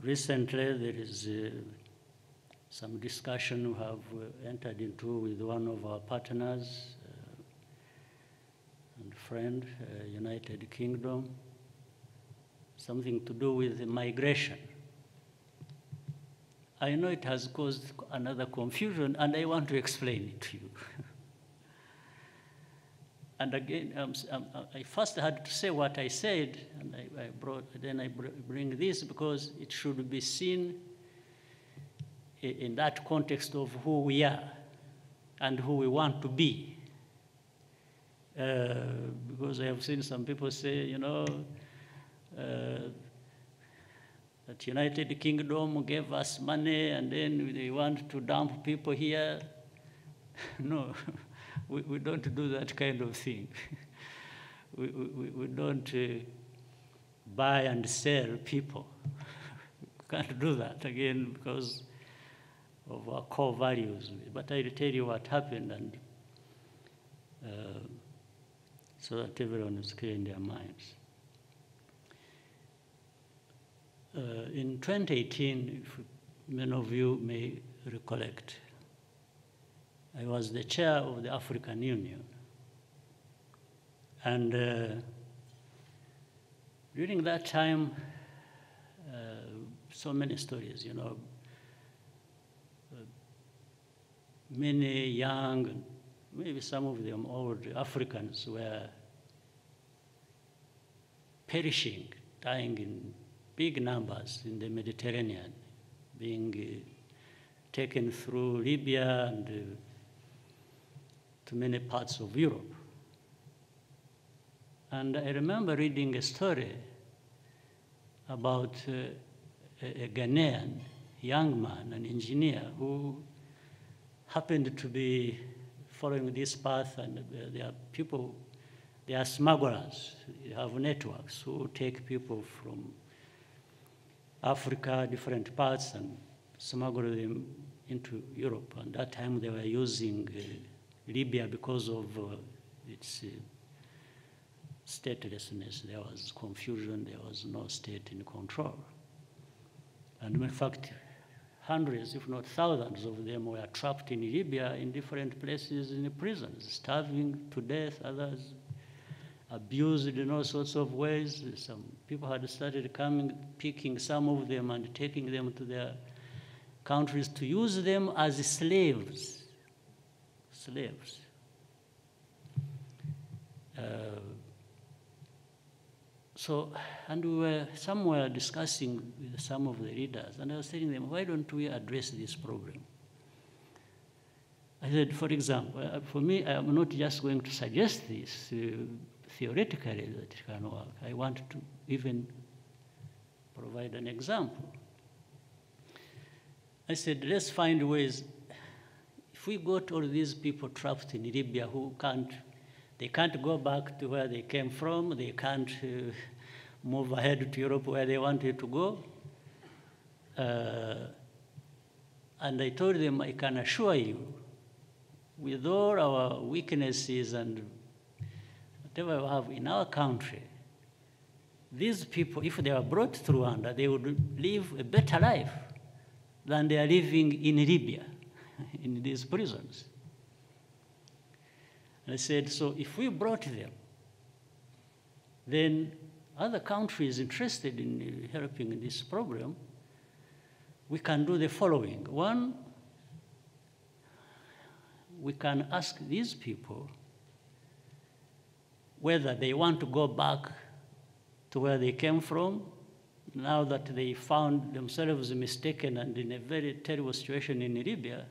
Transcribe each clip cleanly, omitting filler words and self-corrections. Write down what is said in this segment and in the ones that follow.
recently there is some discussion we have entered into with one of our partners and friend, United Kingdom, something to do with migration. I know it has caused another confusion, and I want to explain it to you. And again, I first had to say what I said, and I bring this because it should be seen in that context of who we are and who we want to be. Because I have seen some people say, you know, that United Kingdom gave us money and then they want to dump people here. No, we don't do that kind of thing. we don't buy and sell people. We can't do that, again, because of our core values. But I'll tell you what happened, and so that everyone is clear in their minds. In 2018, if many of you may recollect, I was the chair of the African Union. And during that time, so many stories, you know, many young, maybe some of them old Africans were perishing, dying in big numbers in the Mediterranean, being taken through Libya and to many parts of Europe. And I remember reading a story about a Ghanaian young man, an engineer, who happened to be following this path, and there are people, they are smugglers, they have networks who take people from Africa, different parts, and smuggle them into Europe. And that time they were using Libya because of its statelessness. There was confusion, there was no state in control. And in fact, hundreds, if not thousands of them were trapped in Libya in different places in the prisons, starving to death, others abused in all sorts of ways. Some people had started coming, picking some of them and taking them to their countries to use them as slaves. Slaves. And we were somewhere discussing with some of the leaders, and I was telling them, why don't we address this problem? I said, for example, for me, I am not just going to suggest this theoretically that it can work. I want to even provide an example. I said, let's find ways. If we got all these people trapped in Libya who they can't go back to where they came from, they can't move ahead to Europe where they wanted to go. And I told them, I can assure you, with all our weaknesses and whatever we have in our country, these people, if they were brought through Rwanda, they would live a better life than they are living in Libya, in these prisons. I said, so if we brought them, then other countries interested in helping in this problem, we can do the following. One, we can ask these people whether they want to go back to where they came from, now that they found themselves mistaken and in a very terrible situation in Libya.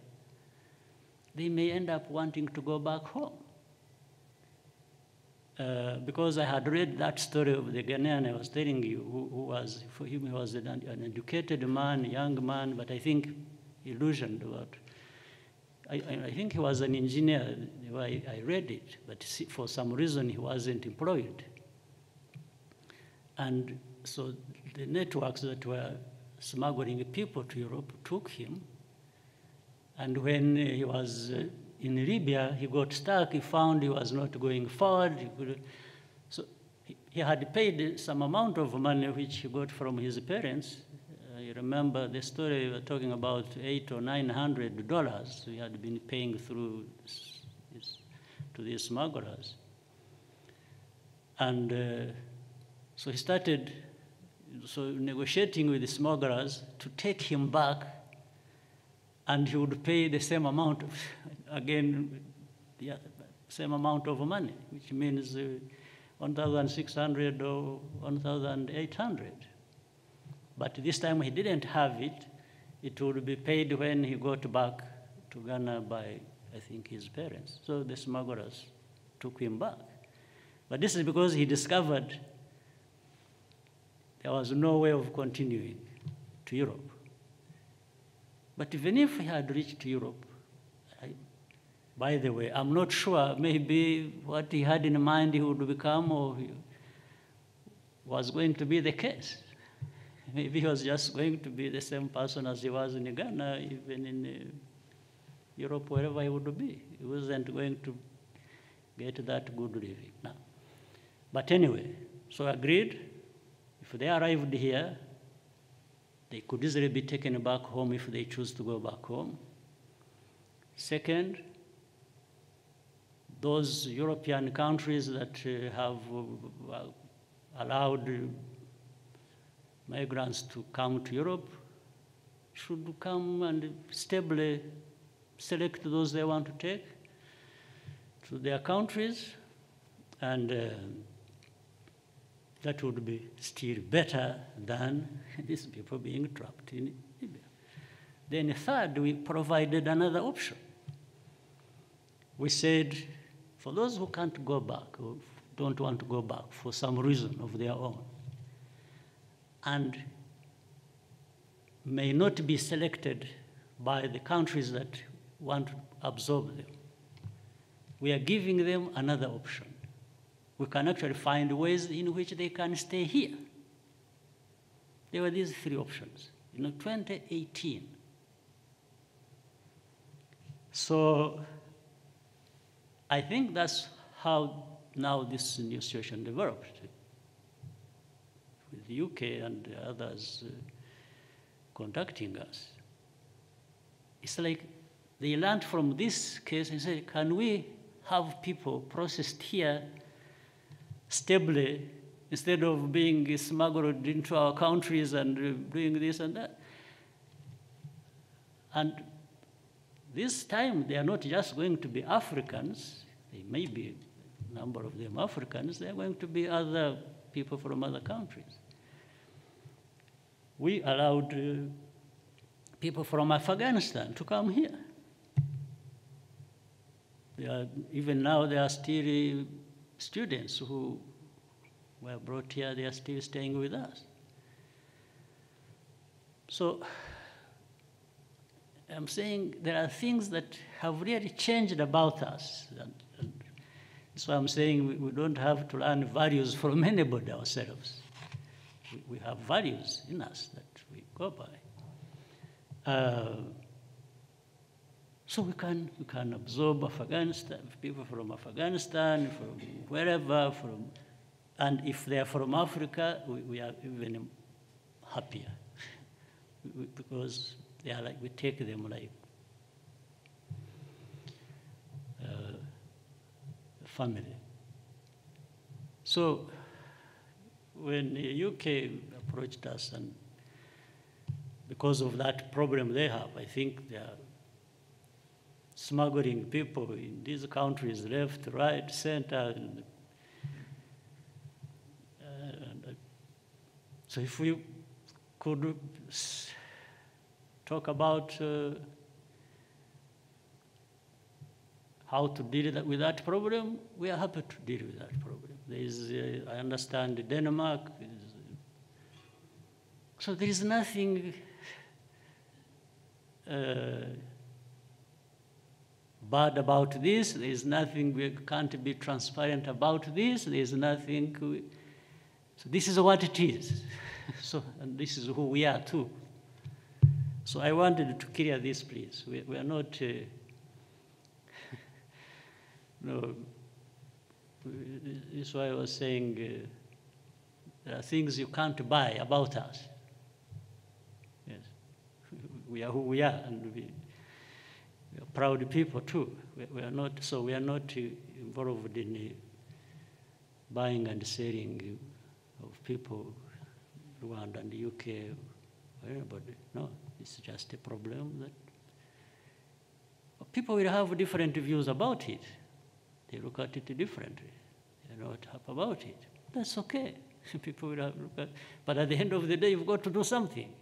They may end up wanting to go back home. Because I had read that story of the Ghanaian I was telling you, who was, for him, he was an educated man, young man, but I think illusioned about. I think he was an engineer, the way I read it, but for some reason he wasn't employed. And so the networks that were smuggling people to Europe took him, and when he was in Libya, he got stuck, he found he was not going forward. So he had paid some amount of money which he got from his parents, I remember the story we were talking about $800 or $900 we had been paying through to these smugglers. And so he started negotiating with the smugglers to take him back, and he would pay the same amount, again, the same amount of money, which means 1,600 or 1,800. But this time he didn't have it. It would be paid when he got back to Ghana by, I think, his parents. So the smugglers took him back. But this is because he discovered there was no way of continuing to Europe. But even if he had reached Europe, by the way, I'm not sure, maybe what he had in mind he would become or was going to be the case. Maybe he was just going to be the same person as he was in Ghana, even in Europe, wherever he would be. He wasn't going to get that good living now. But anyway, so agreed, if they arrived here, they could easily be taken back home if they choose to go back home. Second, those European countries that have allowed migrants to come to Europe should come and stably select those they want to take to their countries, and that would be still better than these people being trapped in Libya. Then third, we provided another option. We said, for those who can't go back, or don't want to go back for some reason of their own, and may not be selected by the countries that want to absorb them, we are giving them another option. We can actually find ways in which they can stay here. There were these three options in 2018. So I think that's how now this new situation developed, with the UK and the others contacting us. It's like they learned from this case and said, can we have people processed here stably instead of being smuggled into our countries and doing this and that? And this time, they are not just going to be Africans. They may be, a number of them Africans. They are going to be other people from other countries. We allowed people from Afghanistan to come here. Even now, there are still students who were brought here. They are still staying with us. So I'm saying there are things that have really changed about us. And that's why I'm saying we don't have to learn values from anybody ourselves. We have values in us that we go by. So we can absorb Afghanistan, people from Afghanistan, from wherever, and if they are from Africa, we are even happier because they are like, we take them like family. So when the UK approached us, and because of that problem they have, I think they are smuggling people in these countries, left, right, center. So if we could talk about how to deal with that problem, we are happy to deal with that problem. There is, I understand, Denmark. So there is nothing bad about this. There is nothing we can't be transparent about this. There is nothing. So this is what it is. So, and this is who we are too. So I wanted to clear this, please. We are not. No. This is why I was saying there are things you can't buy about us. we are who we are, and we are proud people too. We are not involved in buying and selling of people, Rwanda and UK, or anybody. No, it's just a problem that people will have different views about it. They look at it differently. They're not happy about it. That's okay. People will have, but at the end of the day, you've got to do something.